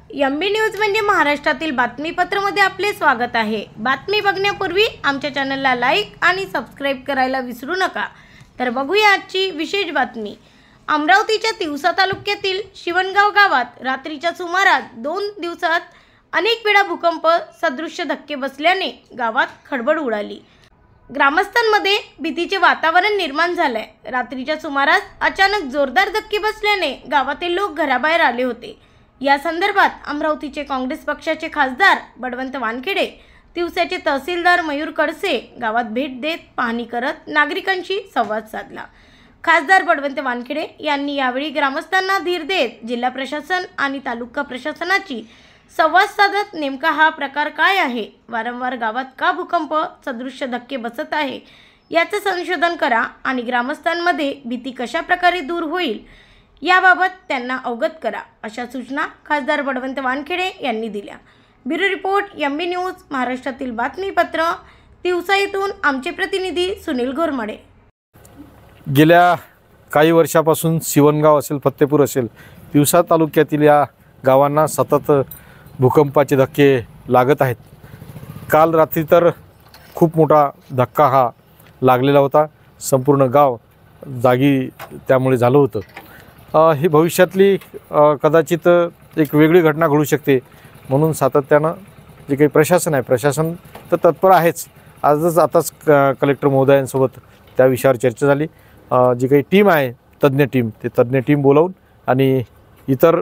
MB news म्हणजे महाराष्ट्रातील बातमीपत्रामध्ये आपले स्वागत आहे। बातमी बघण्यापूर्वी आमच्या चॅनलला लाईक आणि सबस्क्राइब करायला विसरू नका। तर बघूया आजची विशेष बातमी। अमरावतीच्या तिवसा तालुक्यातील शिवणगाव गावात रात्रीच्या सुमारास 2 दिवसात अनेक वेळा भूकंप सदृश्य धक्के बसल्याने गावात खळबळ उडाली। ग्रामस्थांमध्ये भीतीचे वातावरण निर्माण झाले। रात्रीच्या सुमारास अचानक जोरदार धक्के बसल्याने गावातील लोक घराबाहेर आले होते। या संदर्भात अमरावतीचे काँग्रेस पक्षाचे खासदार बळवंत वानखेडे, तिवसाचे तहसीलदार मयूर कडसे गावात भेट देत पाहणी करत नागरिकांशी संवाद साधला। खासदार बळवंत वानखेडे यांनी यावेळी ग्रामस्थांना धीर देत जिल्हा प्रशासन आणि तालुका प्रशासनाची संवाद साधत नेमका हा प्रकार काय आहे, वारंवार गावात का भूकंप सदृश्य धक्के बसत आहे याचे संशोधन करा आणि ग्रामस्थांमध्ये भीती कशा प्रकारे दूर होईल याबाबत त्यांना अवगत करा, अशा सूचना खासदार बळवंत वानखेडे यांनी दिल्या। ब्युरो रिपोर्ट एमबी न्यूज महाराष्ट्रातील बातमीपत्र तिवसा येथून आमचे प्रतिनिधी सुनील घोरमडे। गेल्या काही वर्षापासून शिवणगाव असेल, फत्तेपूर असेल, तिवसा तालुक्यातील या गावांना सतत भूकंपाचे धक्के लागत आहेत। काल रात्री तर खूप मोठा धक्का हा लागलेला होता। संपूर्ण गाव जागी त्यामुळे झालं होतं। ही भविष्यातली कदाचित एक वेगळी घटना घडू शकते, म्हणून सातत्यानं जे काही प्रशासन आहे, प्रशासन तर तत्पर आहेच। आताच कलेक्टर महोदयांसोबत त्या विषयावर चर्चा झाली। जी काही टीम आहे, तज्ज्ञ टीम बोलावून आणि इतर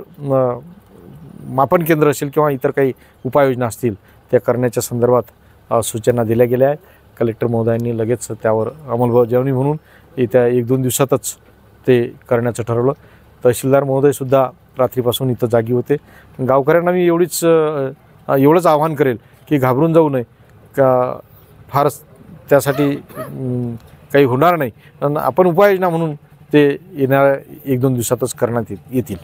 मापन केंद्र असेल किंवा इतर काही उपाययोजना असतील त्या करण्याच्या संदर्भात सूचना दिल्या गेल्या आहेत। कलेक्टर महोदयांनी लगेच त्यावर अंमलबजावणी म्हणून येत्या 1-2 दिवसातच ते करण्याचं ठरवलं। तहसीलदार महोदयसुद्धा रात्रीपासून इथं जागी होते। गावकऱ्यांना मी एवढंच आवाहन करेल की घाबरून जाऊ नये, का फारच त्यासाठी काही होणार नाही, पण आपण उपाययोजना म्हणून ते येणाऱ्या 1-2 दिवसातच करण्यात येतील।